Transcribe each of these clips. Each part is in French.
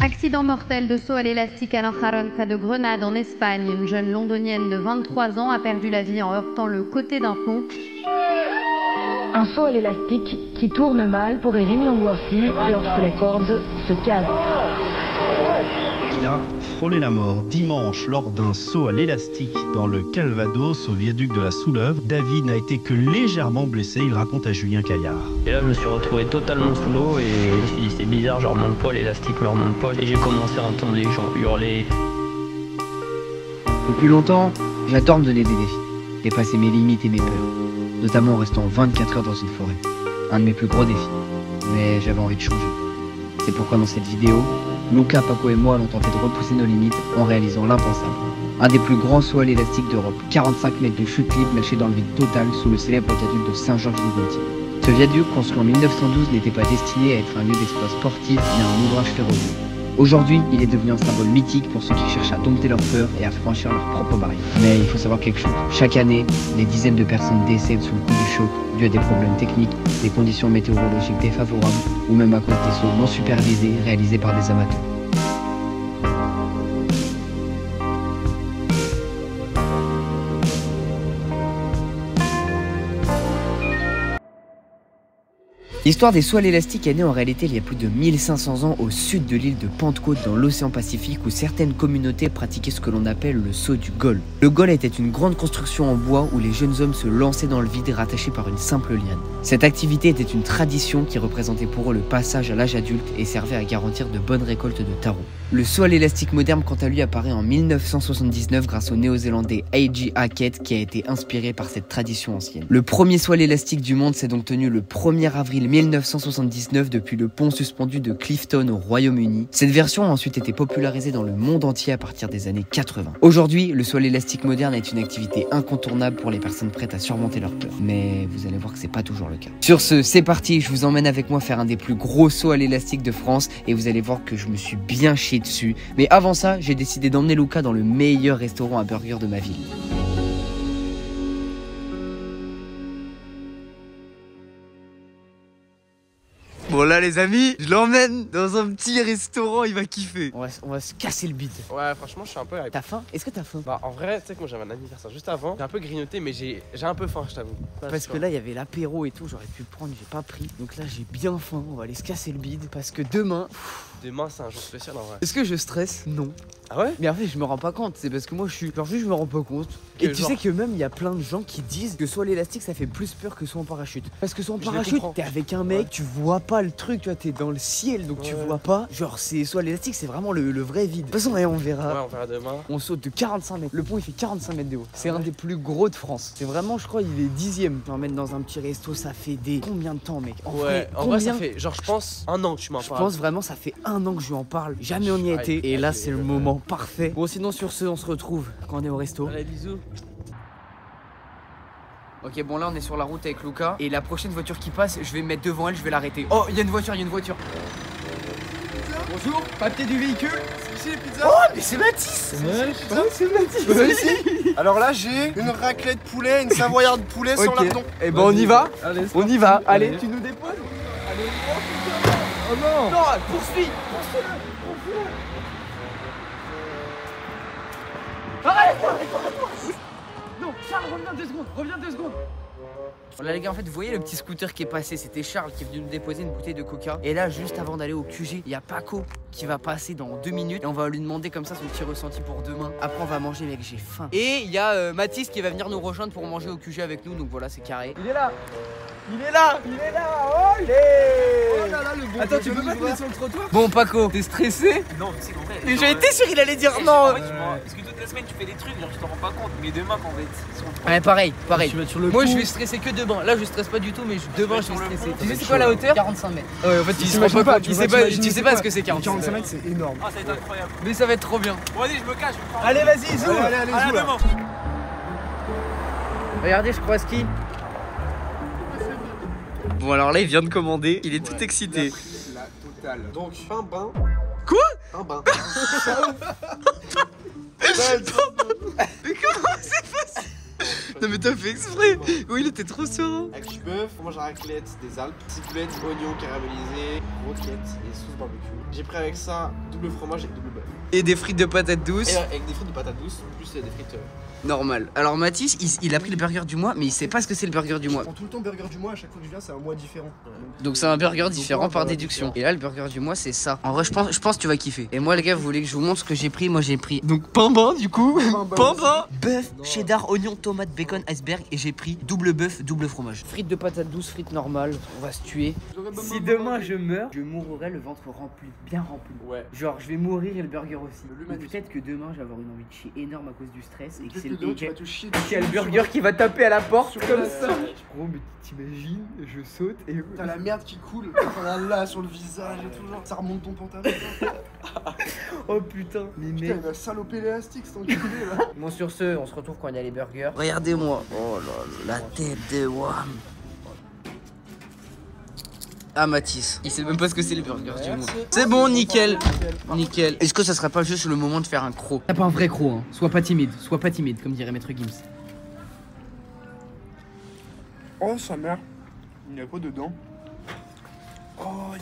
Accident mortel de saut à l'élastique à Lanzarote près de Grenade en Espagne. Une jeune londonienne de 23 ans a perdu la vie en heurtant le côté d'un pont. Un saut à l'élastique qui tourne mal pourrait remortir lorsque les cordes se cassent. Il a frôlé la mort dimanche lors d'un saut à l'élastique dans le Calvados au viaduc de la Souleuve. David n'a été que légèrement blessé, il raconte à Julien Caillard. Et là je me suis retrouvé totalement sous l'eau et je me suis dit c'est bizarre, je remonte pas, l'élastique me remonte pas. Et j'ai commencé à entendre les gens hurler. Depuis longtemps, j'adore me donner des défis, dépasser mes limites et mes peurs, notamment en restant 24 heures dans une forêt. Un de mes plus gros défis, mais j'avais envie de changer. C'est pourquoi dans cette vidéo, Luca, Paco et moi allons tenter de repousser nos limites en réalisant l'impensable. Un des plus grands sauts à l'élastique d'Europe, 45 mètres de chute libre lâchée dans le vide total sous le célèbre viaduc de Saint-Georges-des-Gontiers. Ce viaduc, construit en 1912, n'était pas destiné à être un lieu d'exploit sportif ni un ouvrage ferroviaire. Aujourd'hui, il est devenu un symbole mythique pour ceux qui cherchent à dompter leur peur et à franchir leurs propres barrières. Mais il faut savoir quelque chose. Chaque année, des dizaines de personnes décèdent sous le coup du choc dû à des problèmes techniques, des conditions météorologiques défavorables ou même à cause des sauts non supervisés réalisés par des amateurs. L'histoire des sauts à l'élastique est née en réalité il y a plus de 1500 ans au sud de l'île de Pentecôte dans l'océan Pacifique où certaines communautés pratiquaient ce que l'on appelle le saut du Gol. Le Gol était une grande construction en bois où les jeunes hommes se lançaient dans le vide rattachés par une simple liane. Cette activité était une tradition qui représentait pour eux le passage à l'âge adulte et servait à garantir de bonnes récoltes de taro. Le saut à l'élastique moderne quant à lui apparaît en 1979 grâce au néo-zélandais A.J. Hackett qui a été inspiré par cette tradition ancienne. Le premier saut à l'élastique du monde s'est donc tenu le 1er avril 1979 depuis le pont suspendu de Clifton au Royaume-Uni. Cette version a ensuite été popularisée dans le monde entier à partir des années 80. Aujourd'hui, le saut à l'élastique moderne est une activité incontournable pour les personnes prêtes à surmonter leur peur. Mais vous allez voir que c'est pas toujours le cas. Sur ce, c'est parti, je vous emmène avec moi faire un des plus gros sauts à l'élastique de France et vous allez voir que je me suis bien chié dessus. Mais avant ça, j'ai décidé d'emmener Luca dans le meilleur restaurant à burger de ma ville. Bon là les amis, je l'emmène dans un petit restaurant, il va kiffer. On va se casser le bide. Ouais, franchement, je suis un peu hype. T'as faim? Est-ce que t'as faim? Bah, en vrai, tu sais que moi j'avais un anniversaire juste avant. J'ai un peu grignoté, mais j'ai un peu faim, je t'avoue. Parce que là, il y avait l'apéro et tout, j'aurais pu le prendre, j'ai pas pris. Donc là, j'ai bien faim, on va aller se casser le bide. Parce que demain... Demain, c'est un jour spécial en vrai. Est-ce que je stresse? Non. Ah ouais? Mais en fait, je me rends pas compte, c'est parce que moi, je suis... Genre, juste, je me rends pas compte. Et tu sais que même, il y a plein de gens qui disent que soit l'élastique, ça fait plus peur que soit en parachute. Parce que soit en parachute, t'es avec un mec, tu vois pas le truc, tu vois, t'es dans le ciel, donc tu vois pas. Genre, c'est soit l'élastique, c'est vraiment le vrai vide. De toute façon, on verra. Ouais, on verra demain. On saute de 45 mètres. Le pont, il fait 45 mètres de haut. C'est un des plus gros de France. C'est vraiment, je crois, il est 10e. Tu m'emmènes dans un petit resto, ça fait des... Combien de temps, mec? En vrai, ça fait, genre, je pense, un an que tu m'en parles. Je pense vraiment, ça fait un an que je lui en parle. Jamais on y a été. Et là, c'est le moment parfait. Bon, sinon, sur ce, on se retrouve quand on est au resto. Allez, bisous. Ok, bon, là, on est sur la route avec Luca. Et la prochaine voiture qui passe, je vais me mettre devant elle, je vais l'arrêter. Oh, il y a une voiture, il y a une voiture. Bonjour, papier du véhicule. C'est les pizzas. Oh, mais c'est Mathis. C'est Mathis. Alors là, j'ai une raclette poulet, une savoyarde poulet sans lardon. Et ben, on y va. On y va. Allez, tu nous déposes. Allez, oh non. Non, poursuis. Arrête. Non, Charles, reviens 2 secondes. Là les gars, en fait vous voyez le petit scooter qui est passé, c'était Charles qui est venu nous déposer une bouteille de coca. Et là juste avant d'aller au QG, il y a Paco qui va passer dans 2 minutes. Et on va lui demander comme ça son petit ressenti pour demain. Après on va manger mec, j'ai faim. Et il y a Mathis qui va venir nous rejoindre pour manger au QG avec nous. Donc voilà, c'est carré. Il est là. Oh là là, le bon. Attends, tu peux pas te mettre sur le trottoir? Bon Paco, t'es stressé? Non, mais c'est qu'en vrai. Mais j'ai été sûr il allait dire non. Parce que toute la semaine tu fais des trucs, genre tu t'en rends pas compte. Mais demain quand on va être. Ouais, pareil. Moi pont. je vais stresser que demain. Là je stresse pas du tout, mais demain je vais stresser. Tu sais c'est chaud, quoi la hauteur? 45 mètres. Ouais, en fait il se rend pas compte. Tu sais pas ce que c'est 45 mètres, c'est énorme. Ah, ça va être incroyable. Mais ça va être trop bien. Bon, vas-y, je me cache. Allez vas-y, zoom. Allez, À zoom. demain. Regardez, je croise qui? Bon alors là il vient de commander, il est tout excité. La totale. Donc, un bain. Quoi? Un bain. Mais comment c'est possible? Non mais t'as fait exprès. Oui il était trop serein. Avec du bœuf, on mange la raclette des Alpes, ciboulette, oignons caramélisés, roquettes et sauce barbecue. J'ai pris avec ça double fromage et double bœuf. Et des frites de patates douces. Et avec des frites de patates douces, plus des frites. Normal. Alors Mathis, il a pris le burger du mois, mais il sait pas ce que c'est le burger du mois. Je prends tout le temps burger du mois, à chaque fois que je viens, c'est un mois différent. Donc c'est un burger différent par déduction. Et là, le burger du mois, c'est ça. En vrai, je pense que tu vas kiffer. Et moi, les gars, vous voulez que je vous montre ce que j'ai pris? Moi, j'ai pris donc pain bain du coup. Pain bain, bœuf, cheddar, oignon, tomate, bacon, iceberg. Et j'ai pris double bœuf, double fromage. Frites de patates douces, frites normales. On va se tuer. Si demain je meurs, je mourrai le ventre rempli, bien rempli. Ouais. Genre, je vais mourir et le burger aussi. Ou peut-être que demain, je vais avoir une envie de chier énorme à cause du stress et que c'est le qu'il y a le burger qui va taper à la porte comme ça. Gros, mais t'imagines, je saute et t'as la merde qui coule, t'as là sur le visage et tout, genre ça remonte ton pantalon. Oh putain, mais putain, il va saloper l'élastique, cet enculé là. Bon, sur ce, on se retrouve quand il y a les burgers. Regardez-moi, oh là, la tête de Wam. Ah, Mathis, il sait même pas ce que c'est les burgers du mois. C'est bon, nickel. Nickel. Est-ce que ça serait pas juste le moment de faire un croc? T'as pas un vrai croc, hein. Sois pas timide, comme dirait Maître Gims. Oh, sa mère. Il y a quoi dedans? Oh,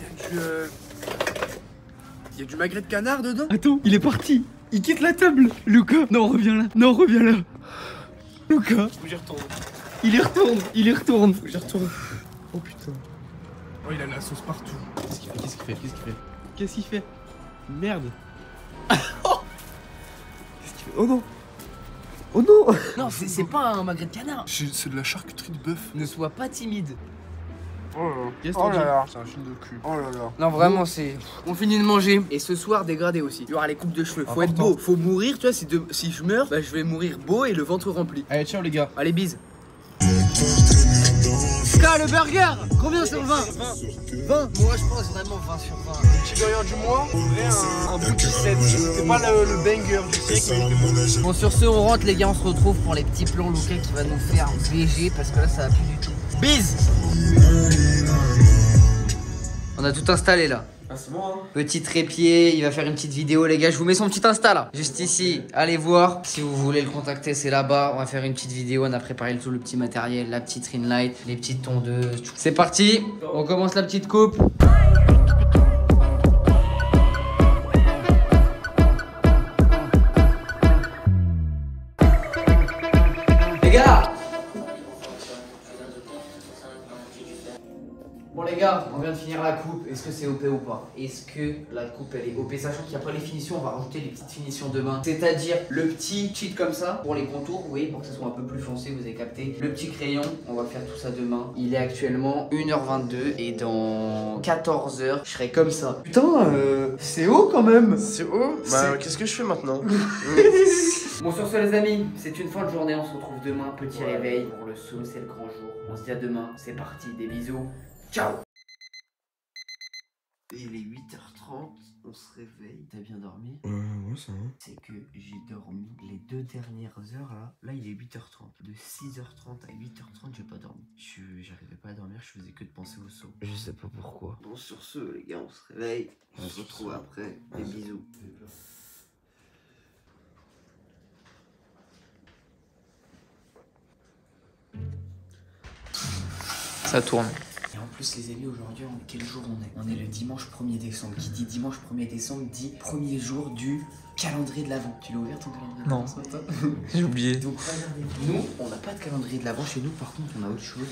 il y a du magret de canard dedans. Attends, il est parti. Il quitte la table. Lucas, non, reviens là. Non, reviens là. Lucas. Faut que j'y retourne. Il y retourne. Faut que j'y retourne. Oh putain. Oh, il a la sauce partout. Qu'est-ce qu'il fait? Merde. Qu'est-ce qu'il fait? Oh non. Oh non. Non, c'est pas un magret de canard. C'est de la charcuterie de bœuf. Ne sois pas timide. Oh là là. Qu'est-ce Oh que là là. C'est un film de cul. Oh là là. Non, vraiment, c'est. On finit de manger. Et ce soir, dégradé aussi. Il y aura les coupes de cheveux. Faut être beau. Faut mourir, tu vois. Si je meurs, bah je vais mourir beau et le ventre rempli. Allez, ciao les gars. Allez, bise. Le burger, combien sur 20? 20. Moi je pense vraiment 20 sur 20. Le petit burger du mois, on dirait un bout de 17. C'est pas le banger du siècle. Bon, sur ce, on rentre les gars, on se retrouve pour les petits plans. Lucas qui va nous faire VG parce que là ça va plus du tout. Bise. On a tout installé là. Ah, c'est bon, hein. Petit trépied, il va faire une petite vidéo les gars, je vous mets son petit Insta là, juste ici, allez voir, si vous voulez le contacter c'est là-bas, on va faire une petite vidéo, on a préparé tout le petit matériel, la petite ring light, les petites tondeuses, c'est parti, on commence la petite coupe. Les gars! Bon les gars, on vient de finir la coupe, est-ce que c'est OP ou pas? Est-ce que la coupe elle est OP? Sachant qu'il n'y a pas les finitions, on va rajouter les petites finitions demain. C'est-à-dire le petit cheat comme ça, pour les contours, vous voyez, pour que ça soit un peu plus foncé, vous avez capté. Le petit crayon, on va faire tout ça demain. Il est actuellement 1h22 et dans 14h, je serai comme ça. Putain, c'est haut quand même. C'est haut? Bah qu'est-ce que je fais maintenant? Bon sur ce les amis, c'est une fin de journée, on se retrouve demain, petit réveil pour le saut, c'est le grand jour. On se dit à demain, c'est parti, des bisous. Ciao. Il est 8h30, on se réveille. T'as bien dormi? Ouais, ça va. C'est que j'ai dormi les 2 dernières heures là. Là il est 8h30. De 6h30 à 8h30 j'ai pas dormi. J'arrivais pas à dormir, je faisais que de penser au saut. Je sais pas pourquoi. Bon sur ce les gars, on se réveille. On se retrouve après. Des bisous. Ça tourne. Et en plus les amis, aujourd'hui quel jour on est? On est le dimanche 1er décembre. Qui dit dimanche 1er décembre dit premier jour du calendrier de l'Avent. Tu l'as ouvert ton calendrier de l'Avent ce matin? J'ai oublié. Donc regardez, nous on n'a pas de calendrier de l'Avent chez nous, par contre on a autre chose.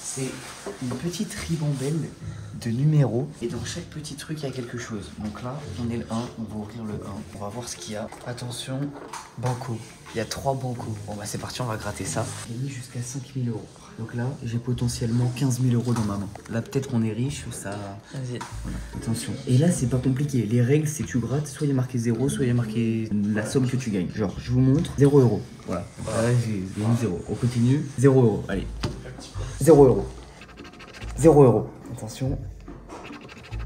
C'est une petite ribambelle de numéros et dans chaque petit truc il y a quelque chose. Donc là on est le 1, on va ouvrir le 1, on va voir ce qu'il y a. Attention, banco, il y a 3 bancos. Bon bah c'est parti, on va gratter ça. J'ai mis jusqu'à 5000 €. Donc là, j'ai potentiellement 15 000 € dans ma main. Là, peut-être qu'on est riche, ça... Vas-y. Voilà, attention. Et là, c'est pas compliqué. Les règles, c'est que tu grattes, soit il y a marqué 0, soit il y a marqué la somme que tu gagnes. Genre, je vous montre, 0 €. Voilà. Là, j'ai mis 0. On continue. 0 €. Allez. 0 €. 0 €. Attention.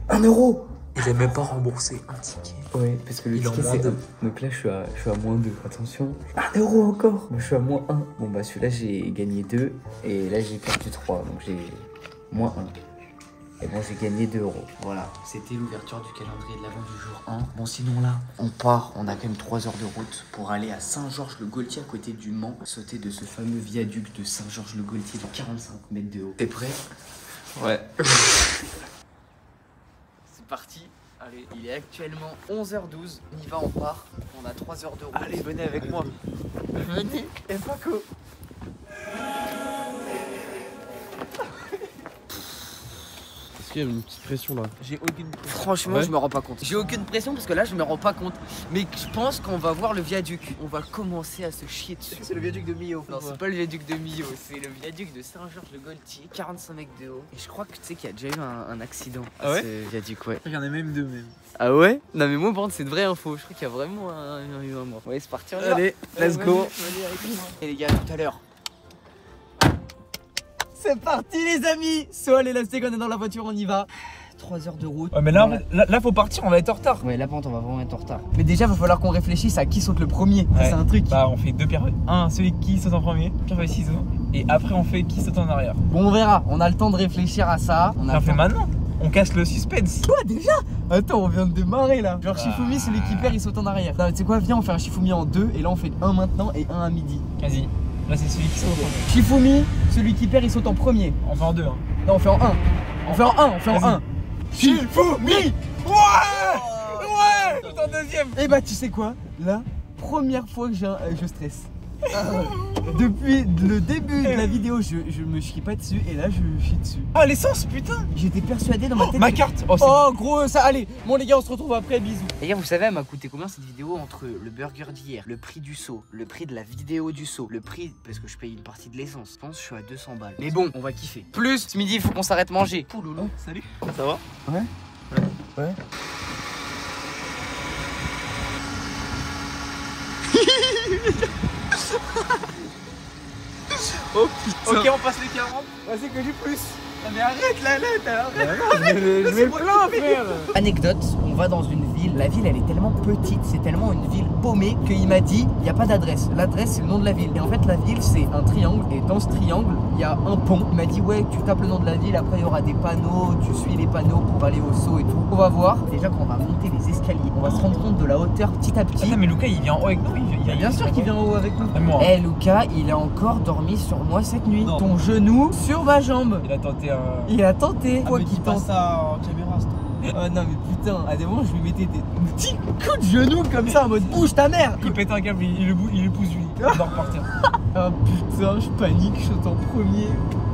1 €. Il est même pas remboursé un ticket. Ouais, parce que le ticket c'est 1. Donc là je suis à moins 2, attention. 1 € encore. Moi je suis à moins 1. Bon bah celui-là j'ai gagné 2 et là j'ai perdu 3. Donc j'ai moins 1. Et bon j'ai gagné 2 €. Voilà, c'était l'ouverture du calendrier de l'Avent du jour 1. Bon sinon là, on part, on a quand même 3 heures de route pour aller à Saint-Georges-le-Gaultier à côté du Mans. Sauter de ce fameux viaduc de Saint-Georges-le-Gaultier de 45 mètres de haut. T'es prêt? Ouais. C'est parti. Allez, il est actuellement 11h12. On y va, on part. On a 3 heures de route. Allez, venez avec moi. Venez. Et Paco. Est-ce qu'il y a une petite pression là? J'ai aucune pression. Franchement, Ouais. je me rends pas compte. J'ai aucune pression parce que là, je me rends pas compte. Mais je pense qu'on va voir le viaduc. On va commencer à se chier dessus. C'est le viaduc de Millau. Non, c'est pas le viaduc de Millau, c'est le viaduc de Saint-Georges-de-Gaultier, 45 mètres de haut. Et je crois que tu sais qu'il y a déjà eu un accident à ce viaduc, ouais. Il y en a même deux même. Ah ouais? Non mais moi par contre c'est de vraie info, je crois qu'il y a vraiment un mort. Ouais, c'est parti, on y va. Allez, let's go. Et les gars, tout à l'heure. C'est parti les amis. Saut à l'élastique, on est dans la voiture, on y va. 3 heures de route. Ouais mais là faut partir, on va être en retard. Ouais, là par contre on va vraiment être en retard. Mais déjà, il va falloir qu'on réfléchisse à qui saute le premier. Ouais. C'est un truc. Bah on fait deux pierres. Un, celui qui saute en premier, pierre feuille ciseaux. Et après on fait qui saute en arrière. Bon, on verra, on a le temps de réfléchir à ça. On On fait maintenant. On casse le suspense. Quoi déjà? Attends, on vient de démarrer là. Genre Shifumi, celui qui perd, il saute en arrière. Non, tu sais quoi, viens, on fait un Shifumi en 2 et là on fait un maintenant et un à midi. Vas-y. Là c'est celui qui saute en premier. Shifumi, celui qui perd, il saute en premier. On fait en deux. Hein. Non, on fait en 1. On fait en 1, on fait en 1. Shifumi. Ouais. Tout en deuxième. Et bah tu sais quoi? Là, première fois que je stresse. Depuis le début de la vidéo, je me chie pas dessus et là je chie dessus. Ah l'essence putain. J'étais persuadé dans ma tête. Ma carte. Oh gros ça, allez. Bon les gars, on se retrouve après, bisous. Les gars, vous savez elle m'a coûté combien cette vidéo? Entre le burger d'hier, le prix du saut, le prix de la vidéo du saut, le prix parce que je paye une partie de l'essence. Je pense que je suis à 200 balles. Mais bon, on va kiffer. Plus ce midi, il faut qu'on s'arrête manger. Pouloulou. Salut. Ça va? Ouais. Ouais. Oh putain. Ok on passe les 40. Vas-y que j'ai plus. Ah, mais arrête là, arrête. Je vais le plein frère. Anecdote, on va dans une ville. La ville elle est tellement petite, c'est tellement une ville paumée qu'il m'a dit il n'y a pas d'adresse. L'adresse c'est le nom de la ville. Et en fait la ville c'est un triangle et dans ce triangle il y a un pont. Il m'a dit ouais tu tapes le nom de la ville, après il y aura des panneaux, tu suis les panneaux pour aller au saut et tout. On va voir. Déjà quand on va monter les escaliers, on va se rendre compte de la hauteur petit à petit. Attends mais Lucas il vient en haut avec nous. Bien sûr qu'il vient en haut avec nous. Moi. Eh Lucas, il a encore dormi sur moi cette nuit. Non. Ton genou sur ma jambe. Il a tenté un. Il a tenté. Ah, Quoi mais qu'il dis pas tente. ça en caméra, s'il te plaît. Oh non mais putain, à des moments je lui mettais des petits coups de genou comme ça en mode bouge ta mère. Il pète un câble, il le pousse lui. Il doit repartir. Oh putain, je panique, je saute en premier.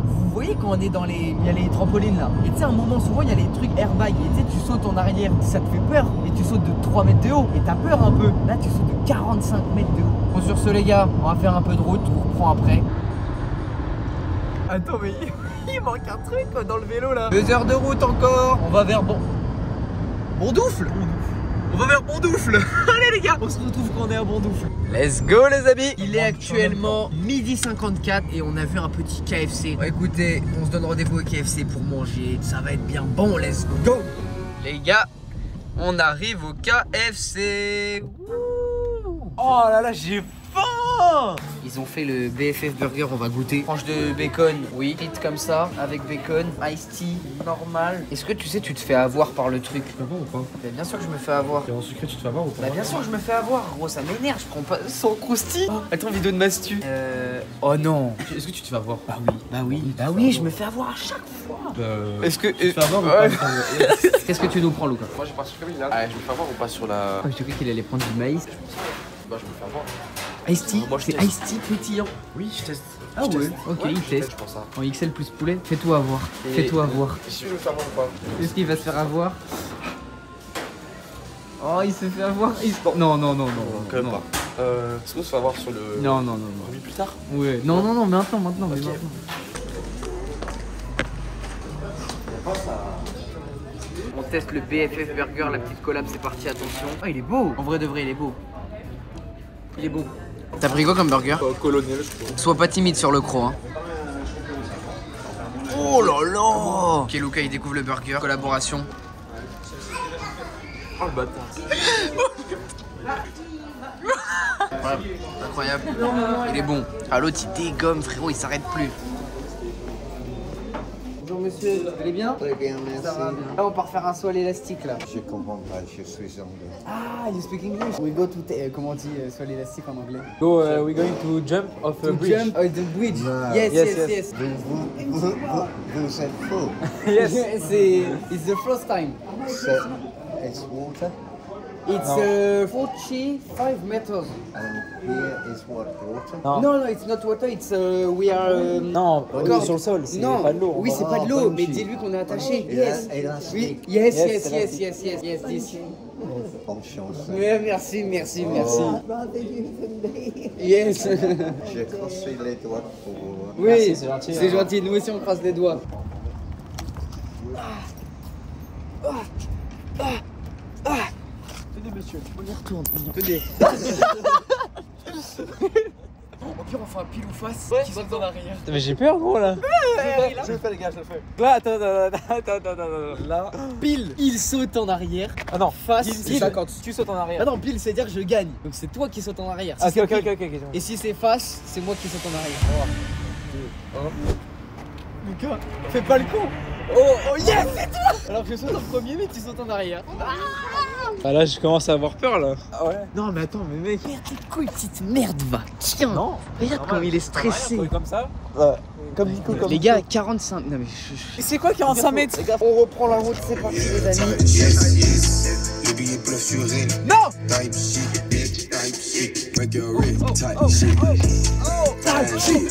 Vous voyez quand on est dans les... Il y a les trampolines là. Et tu sais à un moment souvent il y a les trucs airbag. Et tu sais tu sautes en arrière, ça te fait peur. Et tu sautes de 3 mètres de haut. Et t'as peur un peu. Là tu sautes de 45 mètres de haut. Bon sur ce les gars, on va faire un peu de route, on reprend après. Attends mais il manque un truc quoi, dans le vélo là. 2 heures de route encore. On va vers Bondoufle. On va vers Bondoufle. Allez les gars, on se retrouve quand on est à Bondoufle. Let's go les amis. Il est actuellement 12h54 et on a vu un petit KFC. Bon, écoutez, on se donne rendez-vous au KFC pour manger. Ça va être bien bon, let's go. Les gars, on arrive au KFC. Wouh. Oh là là, j'ai faim. Ils ont fait le BFF Burger, on va goûter. Tranche de bacon, oui. Frites comme ça, avec bacon. Iced tea, normal. Est-ce que tu sais, tu te fais avoir par le truc? Tu vas voir ou pas? Bah, bien sûr que je me fais avoir. T'es en sucré, tu te fais avoir ou pas? Bah bien sûr que je me fais avoir, gros, ça m'énerve, je prends pas sans croustille. Attends, vidéo de Mastu. Oh non. Est-ce que tu te fais avoir? Bah oui, bah oui, bah oui, je me fais avoir à chaque fois. Est-ce que... tu te fais avoir ou pas? Qu'est-ce que tu nous prends, Lucas? Moi j'ai pas sur Camille là. Ah, je me fais avoir ou pas sur la. Je te crois qu'il allait prendre du maïs. Bah je me fais avoir. Iced tea, Moi, je c'est teste. iced tea pétillant. Oui, je teste. Ah ouais, ok, il teste. Je pense ça. En XL plus poulet, fais-toi avoir. Fais-toi avoir. Si je me fais avoir ou pas? Est-ce qu'il va se faire avoir? Oh, il se fait avoir. Non, non, non, non. Quand même pas. Est-ce qu'on se fait avoir sur le. Non, non, non, non. Oui, plus tard? Ouais. Non, non, non, maintenant, maintenant, mais Ok. maintenant. On teste le BFF Burger, la petite collab, c'est parti, attention. Oh, il est beau. En vrai de vrai, il est beau. Il est beau. T'as pris quoi comme burger? Colonial, je crois. Sois pas timide sur le croc, hein. Oh là là. Ok, Lucas, il découvre le burger. Collaboration. Oh le bâtard. Incroyable. Il est bon. Ah, l'autre, il dégomme, frérot, il s'arrête plus. Bonjour monsieur, vous allez bien? Très bien, merci. Ça va bien. Là, on part faire un saut à l'élastique là. Je comprends pas, je suis anglais. Ah, you speak English? We go to, comment on dit saut à l'élastique en anglais? We're going to jump off a To bridge. jump, the bridge. Ah. Yes, Yes, yes, yes. yes. Vous êtes faux. Yes. It's the first time. is water. It's 45 meters. And here is what, water? No, it's not water, it's we are... Non, on est sur le sol, c'est non, pas de l'eau. oui, c'est pas de l'eau, mais dis-lui qu'on est attaché. Yes. Oui, yes, this. Bonne chance. Ouais, merci. Yes. J'ai crossé les doigts pour... Oui, c'est gentil. C'est gentil, nous aussi on croise les doigts. Tenez, monsieur. On y retourne, tenez. Au pire, on fait un pile ou face qui saute en arrière. Mais j'ai peur, gros, là. Je le fais, les gars, je le fais. Là, attends. Là, pile, il saute en arrière. Ah non, Face, c'est 50. Tu sautes en arrière. Ah non, pile, c'est dire je gagne. Donc c'est toi qui sautes en arrière. Si Ok. c'est pile. Et si c'est face, c'est moi qui saute en arrière. 3, 2, 1. Lucas, fais pas le con. Oh yes, c'est toi. Alors que je saute en premier, mais tu sautes en arrière. Ah là, je commence à avoir peur, là. Ah ouais. Non, mais attends, mais mec. Merde tes couilles, petite merde, va. Tiens. Non. Regarde comme il est stressé. Comme ça. Ouais. Comme Nico, comme les gars, 45. Non, mais c'est quoi 45 mètres? Les gars, on reprend la route, c'est parti, les amis. Les billets pleuvent sur elle. Non! Type shit, bitch, type shit. Make your red, type shit. Type shit.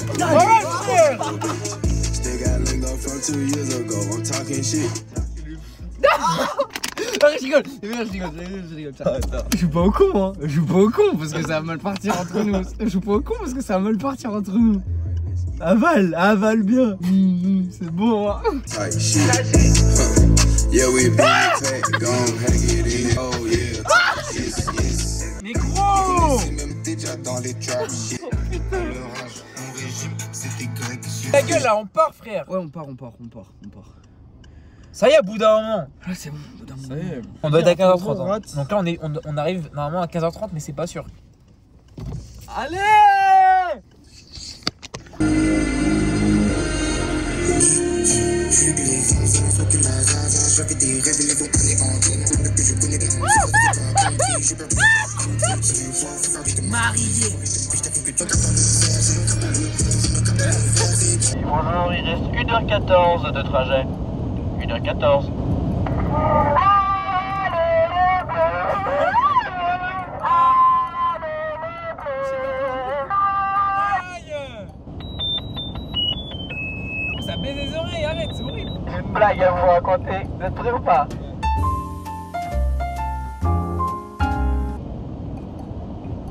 Still got linked up from 2 years ago. I'm talking shit. Je rigole. Je joue pas au con, hein. Je joue pas au con parce que ça va mal partir entre nous. Je joue pas au con parce que ça va mal partir entre nous. Avale bien. C'est bon, hein. Type shit. Yeah, we been paid. Gon' hang it in. Oh, yeah. Mais gros! Même déjà dans les trap shit. L'orage en régime, c'était grec. Ta gueule, là, on part, frère. Ouais, on part. Ça y est, à bout d'un moment. Ah, c'est bon, au bout d'un moment. On doit être à 15h30. Hein. Donc là, on arrive normalement à 15h30, mais c'est pas sûr. Allez! Bonjour, il reste 1h14 de trajet. 1h14. Ça baisse les oreilles, arrête, c'est horrible. J'ai une blague à vous raconter. Vous êtes prêts ou pas?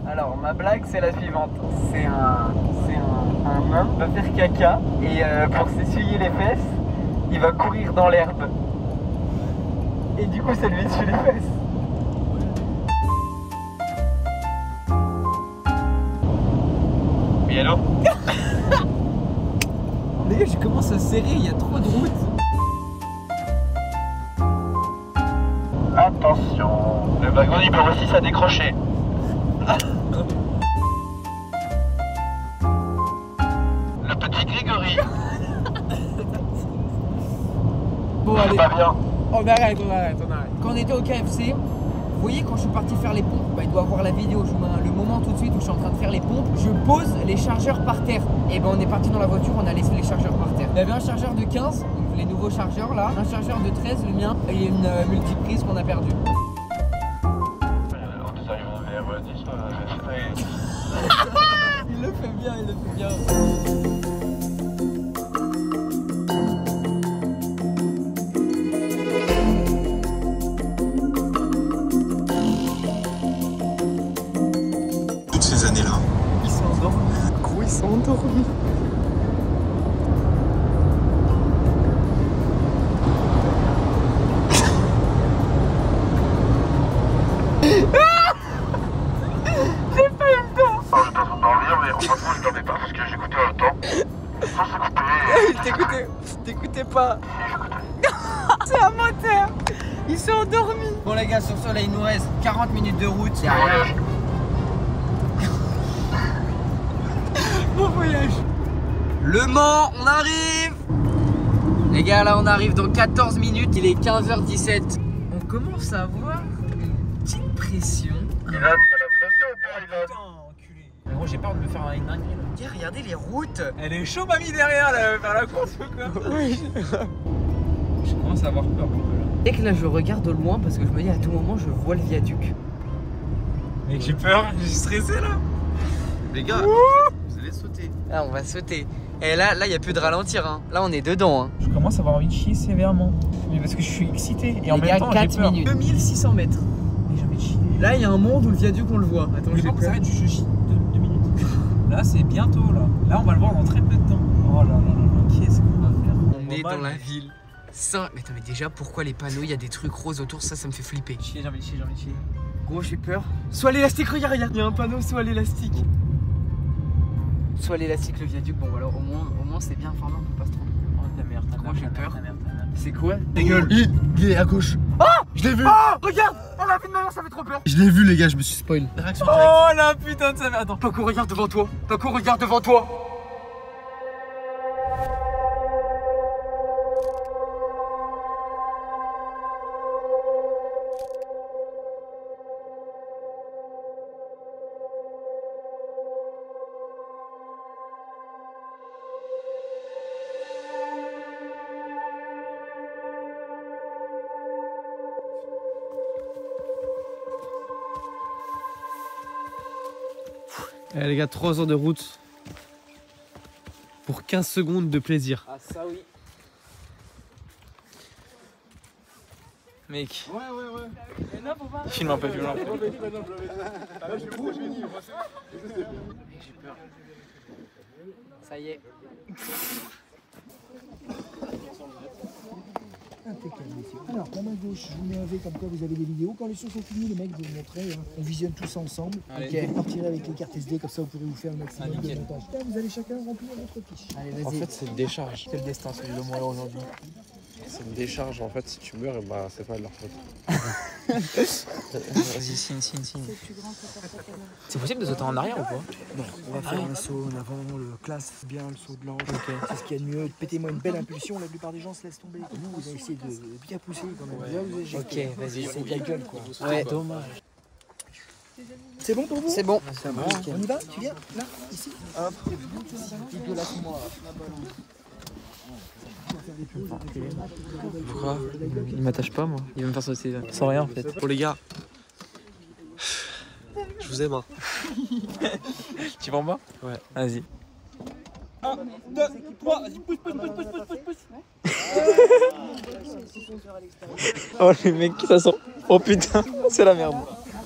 Alors, ma blague, c'est la suivante. C'est un homme va faire caca et pour s'essuyer les fesses, il va courir dans l'herbe. Et du coup, ça lui essuie les fesses. Oui, allô? Les gars, je commence à serrer, il y a trop de route. Attention, le wagon numéro 6 a décroché. Le petit Grégory. Bon, allez. Pas bien. On arrête. Quand on était au KFC, vous voyez, quand je suis parti faire les pompes, bah, il doit avoir la vidéo, je vous mets le moment tout de suite où je suis en train de faire les pompes, je pose les chargeurs par terre. Et ben on est parti dans la voiture, on a laissé les chargeurs par terre. Il y avait un chargeur de 15, donc les nouveaux chargeurs là, un chargeur de 13, le mien, et une multiprise qu'on a perdue. On est arrivé vers 10. Il le fait bien. Toutes ces années-là. Ils sont endormis. Gros, ils sont endormis. Je pense dormir, mais franchement, je dormais pas parce que j'écoutais en même temps. Sans s'écouter. Il t'écoutait pas. C'est un moteur. Ils sont endormis. Bon les gars, sur ce là, il nous reste 40 minutes de route. C'est rien. Bon voyage. Le Mans, on arrive. Les gars, là on arrive dans 14 minutes, il est 15h17. On commence à avoir une petite pression. Il a la pression ou pas, il a... Putain, enculé. Mais moi j'ai peur de me faire une dinguerie là. Tiens, regardez les routes. Elle est chaud mamie derrière là, vers la course ou quoi? Oui. Je commence à avoir peur un peu là. Et que là je regarde au loin parce que je me dis à tout moment je vois le viaduc. Mec j'ai peur, j'ai stressé là. Les gars, vous allez sauter. Ah on va sauter. Et là il n'y a plus de ralentir hein. Là on est dedans hein. Je commence à avoir envie de chier sévèrement. Mais parce que je suis excité. Et les en même gars, temps 4 j'ai peur. minutes. 2600 mètres. Mais j'ai envie de chier. Là il y a un monde où le viaduc on le voit. Attends, je s'arrête, je chie 2 minutes. Là c'est bientôt là. Là on va le voir dans très peu de temps. Oh là là là, qu'est-ce qu'on va faire? On est dans la ville. Mais attends, mais déjà pourquoi les panneaux, il y a des trucs roses autour, ça me fait flipper. Chier, j'ai envie de chier, j'ai envie de chier. Gros j'ai peur. Soit l'élastique, regarde, il y a un panneau, soit l'élastique. Soit l'élastique, le viaduc, bon alors au moins c'est bien informé, on peut pas se tromper. Oh ta mère, ta mère. J'ai peur. C'est quoi? Ta gueule. Il est à gauche. Ah! Je l'ai vu. Oh! Regarde! Oh la vie de ma mère, ça fait trop peur. Je l'ai vu les gars, je me suis spoil. Réaction directe. Oh la putain de sa mère. Attends, Paco regarde devant toi. Paco regarde devant toi. Eh les gars, 3 heures de route pour 15 secondes de plaisir. Ah ça oui. Mec. Ouais. Filme un peu, filme un peu. J'ai peur. Ça y est. Alors, la main gauche, je vous mets un V comme quoi vous avez des vidéos. Quand les sons sont finis, les mecs, je vais vous montrer. Hein. On visionne tout ça ensemble. Allez. Vous partirez avec les cartes SD, comme ça vous pourrez vous faire le maximum de montage. Là, vous allez chacun remplir votre fiche. Allez, vas-y. En fait, c'est une décharge. Quel destin celui de mourir aujourd'hui. C'est une décharge. En fait, si tu meurs, bah, c'est pas de leur faute. Vas-y, signe. C'est possible de sauter en arrière ou pas? Non, on va faire un saut en avant, le classe bien, le saut de l'ange. C'est ce qu'il y a de mieux. Pétez-moi une belle impulsion, la plupart des gens se laissent tomber. Vous, vous allez essayer de bien pousser quand même. Bien vous éjecter. Ok, vas-y. C'est de la gueule quoi. Ouais, dommage. C'est bon pour vous? C'est bon. On y va? Tu viens? Là? Ici? Hop. Dégueulasse-moi. Pourquoi? Il m'attache pas moi. Il va me faire sauter sans rien en fait. Bon les gars, je vous aime hein. Tu vas en bas? Ouais. Vas-y. 1, 2, 3, vas-y, pousse. Oh les mecs, ça sent. Oh putain, c'est la merde.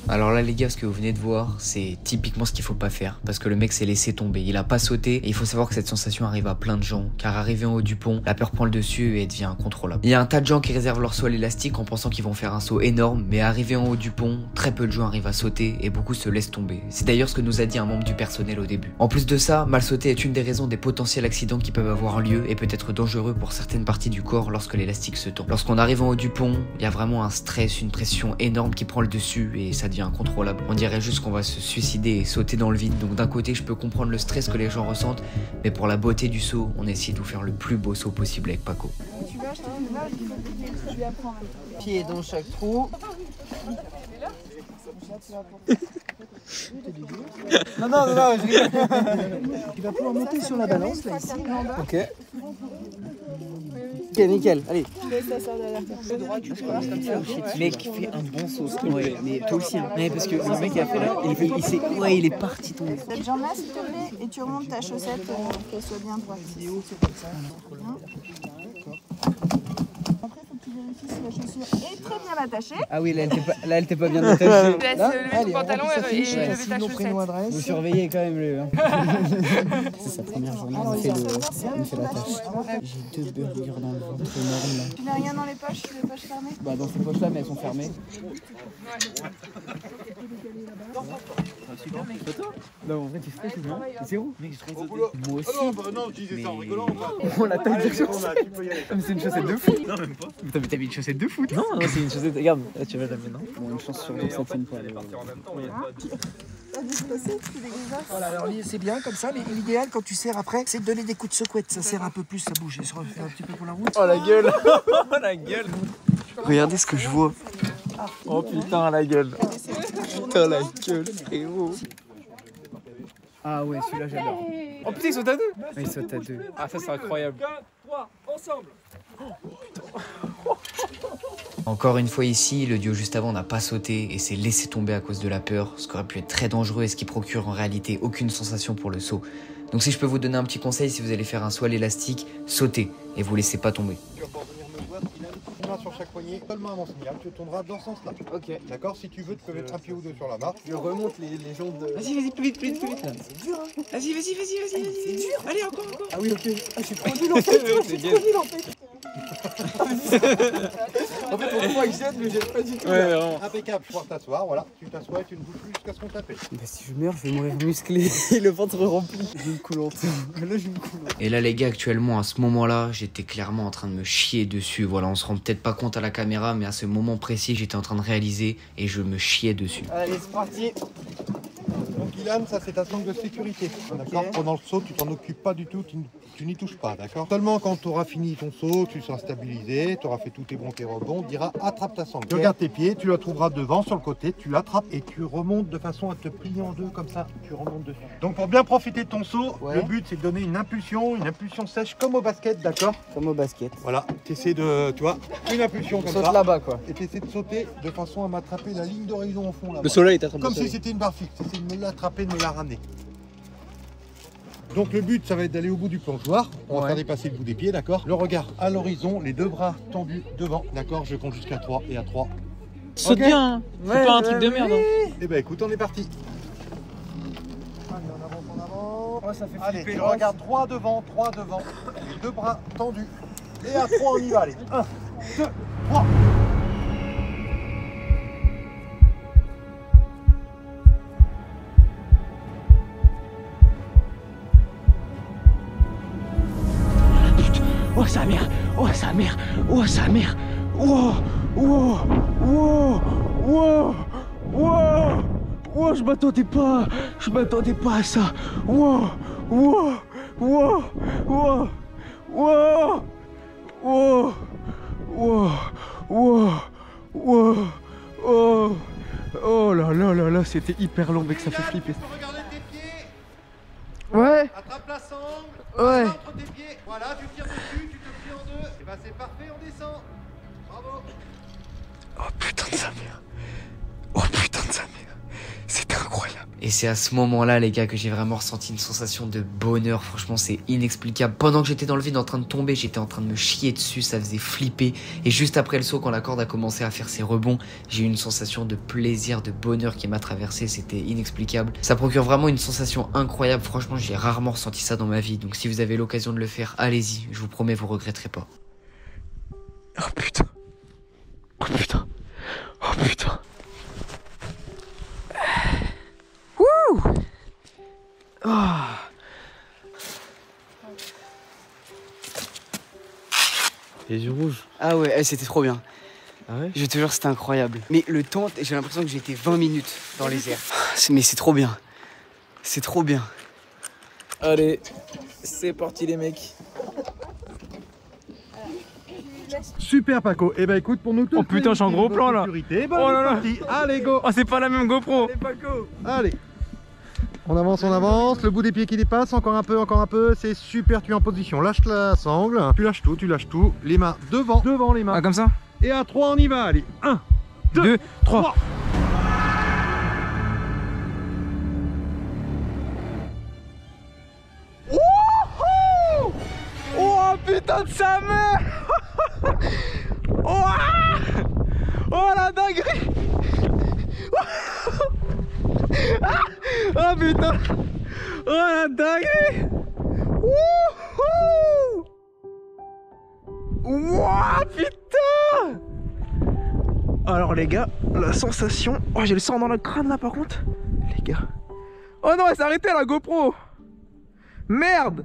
Alors là les gars, ce que vous venez de voir, c'est typiquement ce qu'il faut pas faire. Parce que le mec s'est laissé tomber, il a pas sauté. Et il faut savoir que cette sensation arrive à plein de gens. Car arrivé en haut du pont, la peur prend le dessus et devient incontrôlable. Il y a un tas de gens qui réservent leur saut à l'élastique en pensant qu'ils vont faire un saut énorme. Mais arrivé en haut du pont, très peu de gens arrivent à sauter et beaucoup se laissent tomber. C'est d'ailleurs ce que nous a dit un membre du personnel au début. En plus de ça, mal sauter est une des raisons des potentiels accidents qui peuvent avoir lieu et peut être dangereux pour certaines parties du corps lorsque l'élastique se tend. Lorsqu'on arrive en haut du pont, il y a vraiment un stress, une pression énorme qui prend le dessus et ça devient incontrôlable. On dirait juste qu'on va se suicider et sauter dans le vide. Donc d'un côté, je peux comprendre le stress que les gens ressentent, mais pour la beauté du saut, on essaie de vous faire le plus beau saut possible avec Paco. Tu vas, je te fais là, je lui apprends. Pied dans chaque trou. Non, je rigole. Tu vas pouvoir monter sur la balance là ici. Ok. Ok, nickel, allez. Mec, fais un bon saut. Ouais, mais toi aussi. Hein. Mais parce que le mec a fait là, il est parti tomber. Cette jambe-là, s'il te plaît, et tu remontes ta chaussette qu'elle soit bien droite. Après, faut que tu vérifies si la chaussure est très bien attachée. Ah oui, là, elle était pas bien attachée. Tu laisses lever ton pantalon et lever ta chaussette. Vous surveillez quand même le. C'est sa première journée, il fait la tâche. J'ai 2 burgers dans le ventre énorme là. Tu n'as rien dans les poches fermées? Bah dans ces poches là, mais elles sont fermées. Non, en vrai, tu stresses ou non? Zéro? Mec, je stresse. Moi aussi. Non, je disais ça en rigolant. On la taille de chaussette. Mais c'est une chaussette de foot. Non, même pas. T'as mis une chaussette de foot? Non, c'est une chaussette. Regarde, là tu vas la mettre, non? Bon, une chance sur 2 que ça tienne pas. Alors c'est bien comme ça, mais l'idéal quand tu serres après, c'est de donner des coups de secouette. Ça serre un peu plus, ça bouge. Ça refait un petit peu pour la route. Oh la gueule. Oh la gueule. Regardez ce que je vois. Oh putain la gueule. Putain la gueule, frérot. Ah ouais, celui-là j'adore. Oh putain, il saute à 2. Il saute à 2. Ah ça c'est incroyable. 4, 3, ensemble. Oh putain. Encore une fois ici, le duo juste avant n'a pas sauté et s'est laissé tomber à cause de la peur, ce qui aurait pu être très dangereux et ce qui procure en réalité aucune sensation pour le saut. Donc si je peux vous donner un petit conseil, si vous allez faire un saut à l'élastique, sautez et vous laissez pas tomber. Tu vas pouvoir venir me voir, il a une main sur chaque poignet, seulement à mon signal, tu tourneras dans ce sens-là. Ok. D'accord, si tu veux, tu peux mettre un pied ou deux sur la barre. Je remonte les jambes de... Vas-y, plus vite, là. C'est dur, hein. Vas-y. C'est dur. Allez, encore. Ah oui, ok. Ah, je suis trop nul en fait. Je suis trop nul en fait. En fait, on voit que j'aide, mais j'aide pas du tout. Ouais, vraiment. Impeccable, pouvoir t'asseoir, voilà. Tu t'assois et tu ne bouges plus jusqu'à ce qu'on t'appelle. Bah, si je meurs, je vais mourir musclé et le ventre rempli. J'ai une coulante. Là, j'ai une coulante. Et là les gars, actuellement à ce moment-là, j'étais clairement en train de me chier dessus. Voilà, on se rend peut-être pas compte à la caméra, mais à ce moment précis, j'étais en train de réaliser et je me chiais dessus. Allez, c'est parti. Donc Ilan, ça c'est ta sangle de sécurité. D'accord. Pendant le saut, tu t'en occupes pas du tout, tu n'y touches pas, d'accord. Seulement quand tu auras fini ton saut, tu seras stabilisé, tu auras fait tous tes bons tes rebonds, on dira attrape ta sangle. Tu regardes tes pieds, tu la trouveras devant sur le côté, tu l'attrapes et tu remontes de façon à te plier en deux comme ça, tu remontes dessus. Donc pour bien profiter de ton saut, le but c'est de donner une impulsion sèche comme au basket, d'accord. Comme au basket. Voilà, tu essaies de, tu vois, une impulsion comme ça. Saute là-bas quoi. Et tu essaies de sauter de façon à m'attraper la ligne d'horizon au fond là-bas. Le soleil t'attrape. Comme si c'était une barre fixe, tu essaies de me l'attraper, de me la ramener. Donc le but, ça va être d'aller au bout du plongeoir. On va faire dépasser le bout des pieds, d'accord. Le regard à l'horizon, les deux bras tendus devant, d'accord. Je compte jusqu'à 3 et à 3. Saute bien, hein. C'est pas un truc de merde. Hein. Eh ben écoute, on est parti. Allez, on avance. Oh, ça fait flipper. Allez, regarde, 3 devant, les deux bras tendus. Et à 3, on y va, allez. 1, 2, 3. Oh sa mère, oh sa mère, oh sa mère, wow, je m'attendais pas à ça, oh là, c'était hyper long mais que ça fait flipper. Ouais. Attrape la sangle. Ouais. Entre tes pieds. Voilà, tu tires dessus, tu te plies en deux. Et ben c'est parfait, on descend. Bravo. Oh putain de sa mère. C'était incroyable. Et c'est à ce moment-là, les gars, que j'ai vraiment ressenti une sensation de bonheur. Franchement, c'est inexplicable. Pendant que j'étais dans le vide en train de tomber, j'étais en train de me chier dessus, ça faisait flipper. Et juste après le saut, quand la corde a commencé à faire ses rebonds, j'ai eu une sensation de plaisir, de bonheur qui m'a traversé. C'était inexplicable. Ça procure vraiment une sensation incroyable. Franchement, j'ai rarement ressenti ça dans ma vie. Donc si vous avez l'occasion de le faire, allez-y. Je vous promets, vous regretterez pas. Oh putain. Oh putain. Oh putain. Wouh! Oh. Les yeux rouges. Ah ouais, c'était trop bien. Ah ouais? Je te jure, c'était incroyable. Mais le temps, j'ai l'impression que j'ai été 20 minutes dans les airs. Mais c'est trop bien. C'est trop bien. Allez, c'est parti les mecs. Super Paco, et ben écoute, pour nous tous. Oh putain, je suis en gros plan là. Ben, oh là là. Allez go. Oh, c'est pas la même GoPro. Allez Paco. Allez. On avance, le bout des pieds qui dépasse, encore un peu, c'est super, tu es en position. Lâche la sangle, tu lâches tout, les mains devant les mains. Ah comme ça. Et à 3 on y va, allez. 1, 2, 3. Oh putain de sa mère. Oh la dinguerie. Oh putain. Oh la dinguerie. Wouhou. Putain. Alors les gars, la sensation... Oh j'ai le sang dans le crâne là par contre. Les gars. Oh non, elle s'est arrêtée la GoPro. Merde.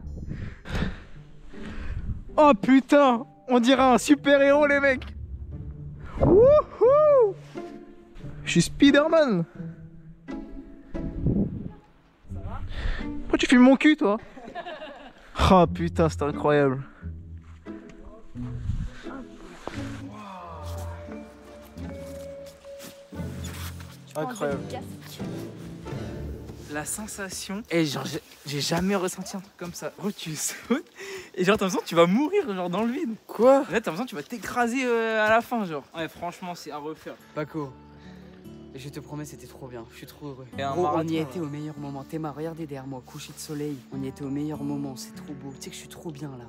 Oh putain, on dirait un super héros les mecs. Wouhou. Je suis Spider-Man. Pourquoi tu filmes mon cul toi? Oh putain, c'est incroyable. Incroyable. la sensation. Et genre, j'ai jamais ressenti un truc comme ça. Gros, tu sautes et genre, t'as l'impression que tu vas mourir genre dans le vide. Quoi? Là, t'as l'impression que tu vas t'écraser à la fin, genre. Ouais, franchement, c'est à refaire. Paco, je te promets, c'était trop bien. Je suis trop heureux. Et un Gros, marathon, on y était au meilleur moment. Théma, regardez derrière moi, coucher de soleil. On y était au meilleur moment. C'est trop beau. Tu sais que je suis trop bien là.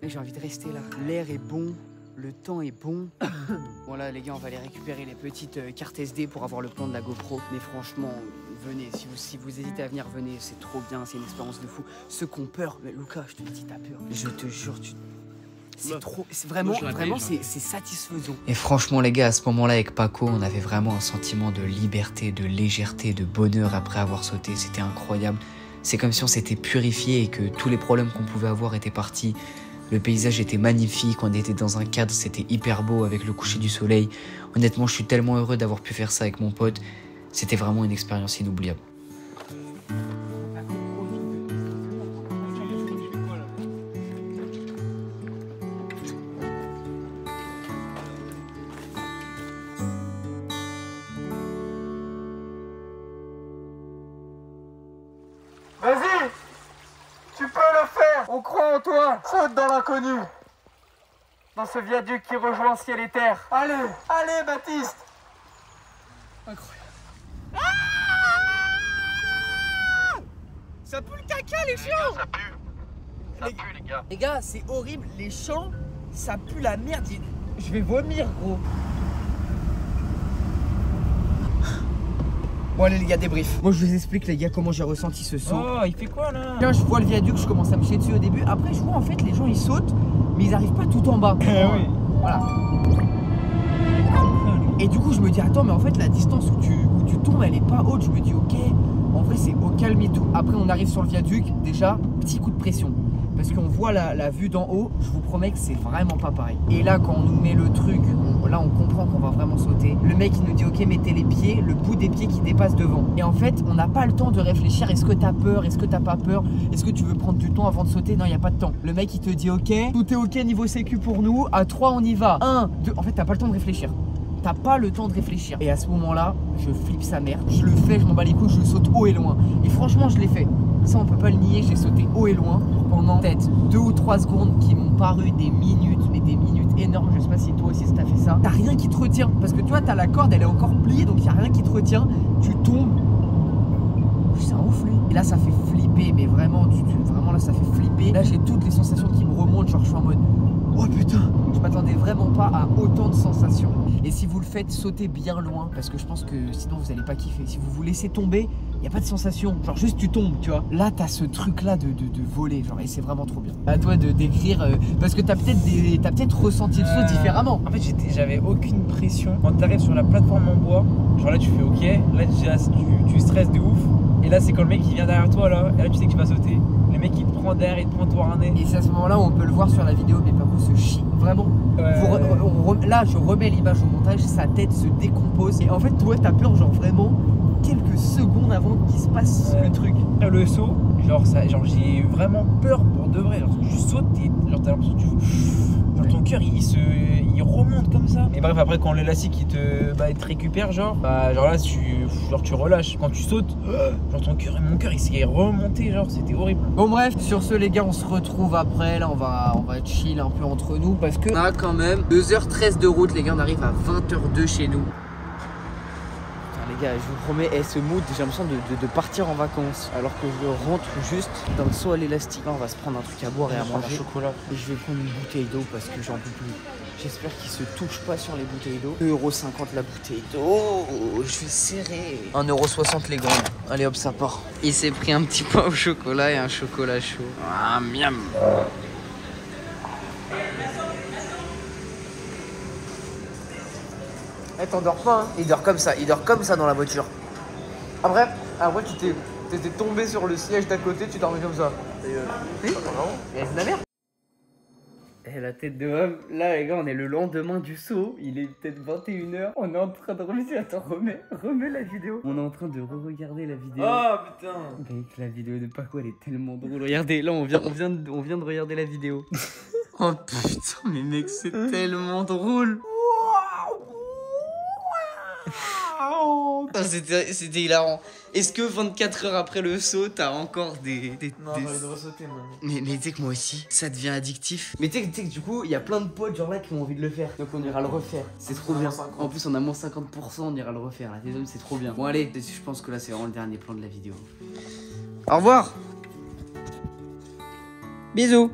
Mais j'ai envie de rester là. L'air est bon. Le temps est bon. Voilà les gars, on va aller récupérer les petites cartes SD pour avoir le plan de la GoPro. Mais franchement, venez, si vous hésitez à venir, venez, c'est trop bien, c'est une expérience de fou. Ceux qui ont peur, mais Lucas, je te le dis, t'as peur. Je te jure, c'est trop, c'est vraiment, c'est satisfaisant. Et franchement les gars, à ce moment-là avec Paco, on avait vraiment un sentiment de liberté, de légèreté, de bonheur après avoir sauté. C'était incroyable. C'est comme si on s'était purifié et que tous les problèmes qu'on pouvait avoir étaient partis. Le paysage était magnifique, on était dans un cadre, c'était hyper beau avec le coucher du soleil. Honnêtement, je suis tellement heureux d'avoir pu faire ça avec mon pote. C'était vraiment une expérience inoubliable. Vas-y! Tu peux le faire! On croit en toi! Saute dans l'inconnu! Dans ce viaduc qui rejoint ciel et terre! Allez! Allez, Baptiste! Incroyable. Ça pue le caca, les chiens! Ça pue! Ça pue, les gars! Les gars, c'est horrible, les champs, ça pue la merde. Je vais vomir, gros. Bon allez les gars, débrief. Moi je vous explique les gars comment j'ai ressenti ce saut. Oh, il fait quoi là? Tiens, je vois le viaduc, je commence à me chier dessus au début. Après je vois en fait les gens ils sautent, mais ils arrivent pas tout en bas. Oui. Voilà. Et du coup je me dis attends, mais en fait la distance où tu tombes elle est pas haute. Je me dis ok, en vrai c'est au calme et tout. Après on arrive sur le viaduc, déjà petit coup de pression. Parce qu'on voit la vue d'en haut, je vous promets que c'est vraiment pas pareil. Et là quand on nous met le truc, là on comprend qu'on va vraiment sauter. Le mec il nous dit ok, mettez les pieds, le bout des pieds qui dépasse devant. Et en fait on n'a pas le temps de réfléchir, est-ce que t'as peur, est-ce que t'as pas peur, est-ce que tu veux prendre du temps avant de sauter? Non, il n'y a pas de temps. Le mec il te dit ok, tout est ok niveau sécu pour nous, à 3 on y va. 1, 2, en fait t'as pas le temps de réfléchir. T'as pas le temps de réfléchir. Et à ce moment-là, je flippe sa mère. Je le fais, je m'en bats les couilles, je saute haut et loin. Et franchement, je l'ai fait. Ça, on peut pas le nier, j'ai sauté haut et loin pendant peut-être 2 ou 3 secondes qui m'ont paru des minutes, mais des minutes énormes. Je sais pas si toi aussi t'as fait ça. T'as rien qui te retient. Parce que toi, t'as la corde, elle est encore pliée, donc y a rien qui te retient. Tu tombes. C'est un ouf, lui. Et là, ça fait flipper, mais vraiment, vraiment là, ça fait flipper. Là, j'ai toutes les sensations qui me remontent, genre je suis en mode. Oh putain, je m'attendais vraiment pas à autant de sensations. Et si vous le faites, sautez bien loin, parce que je pense que sinon vous allez pas kiffer. Si vous vous laissez tomber, il n'y a pas de sensation, genre juste tu tombes, tu vois. Là t'as ce truc là de voler, genre, et c'est vraiment trop bien. À toi de décrire, parce que t'as peut-être ressenti le saut différemment. En fait j'avais aucune pression. Quand t'arrives sur la plateforme en bois, genre là tu fais ok, là tu stresses de ouf. Et là c'est quand le mec qui vient derrière toi là, et là tu sais que tu vas sauter. Le mec il te prend derrière, il te prend ton harnais. Et c'est à ce moment là où on peut le voir sur la vidéo, mais Paco se chie, vraiment. Là je remets l'image au montage, sa tête se décompose. Et en fait toi t'as peur genre vraiment quelques secondes avant qu'il se passe le truc. Le saut, genre j'ai vraiment peur pour de vrai. Genre tu sautes et genre t'as l'impression que ton cœur il remonte comme ça. Et bref après quand l'élastique il te récupère genre là tu relâches. Quand tu sautes, genre mon cœur il s'est remonté, genre c'était horrible. Bon bref, sur ce les gars on se retrouve après. Là on va chill un peu entre nous parce que on a quand même 2h13 de route les gars, on arrive à 20h02 chez nous. Les gars, je vous promets, ce mood, j'ai l'impression de partir en vacances. Alors que je rentre juste dans le saut à l'élastique. Là, on va se prendre un truc à boire et à manger. Chocolat. Et je vais prendre une bouteille d'eau parce que j'en peux plus. J'espère qu'ils se touchent pas sur les bouteilles d'eau. 2,50 € la bouteille d'eau. Je vais serrer. 1,60 € les grandes. Allez hop, ça part. Il s'est pris un petit pain au chocolat et un chocolat chaud. Ah, miam. Eh, t'endors pas, hein. Il dort comme ça dans la voiture. Après tu t'étais tombé sur le siège d'à côté, tu dormais comme ça. C'est la merde. Et la tête de homme, là les gars, on est le lendemain du saut, il est peut-être 21h, on est en train de remettre, attends, remets la vidéo. On est en train de re-regarder la vidéo. Oh putain. Mec, la vidéo de Paco, elle est tellement drôle. Regardez, là on vient de regarder la vidéo. Oh putain, mais mec, c'est tellement drôle. C'était hilarant. Est-ce que 24 heures après le saut, t'as encore des Non, j'ai envie de ressauter moi. Mais tu sais que moi aussi, ça devient addictif. Mais tu sais que du coup, il y a plein de potes genre là qui ont envie de le faire. Donc on ira le refaire. C'est trop bien. En plus, on a moins 50%, on ira le refaire. Là, c'est trop bien. Bon, allez, je pense que là, c'est vraiment le dernier plan de la vidéo. Au revoir. Bisous.